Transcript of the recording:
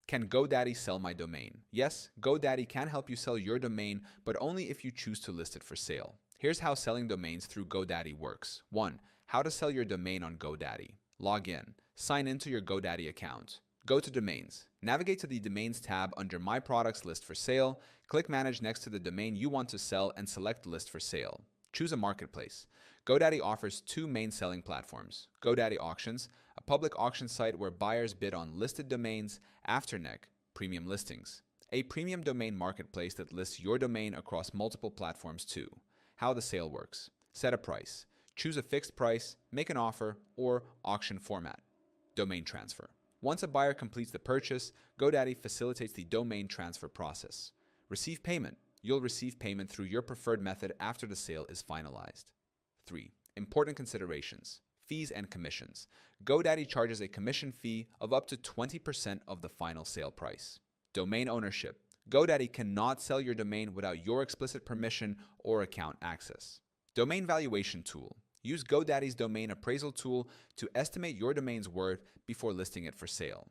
Can GoDaddy sell my domain? Yes, GoDaddy can help you sell your domain, but only if you choose to list it for sale. Here's how selling domains through GoDaddy works. 1. How to sell your domain on GoDaddy. Log in. Sign into your GoDaddy account. Go to Domains. Navigate to the Domains tab under My Products List for Sale. Click Manage next to the domain you want to sell and select List for Sale. Choose a marketplace. GoDaddy offers two main selling platforms: GoDaddy Auctions, a public auction site where buyers bid on listed domains; Afternic, premium listings, a premium domain marketplace that lists your domain across multiple platforms too. How the sale works: set a price, choose a fixed price, make an offer, or auction format. Domain transfer. Once a buyer completes the purchase, GoDaddy facilitates the domain transfer process. Receive payment. You'll receive payment through your preferred method after the sale is finalized. 3. Important considerations: fees and commissions. GoDaddy charges a commission fee of up to 20% of the final sale price. Domain ownership. GoDaddy cannot sell your domain without your explicit permission or account access. Domain valuation tool. Use GoDaddy's domain appraisal tool to estimate your domain's worth before listing it for sale.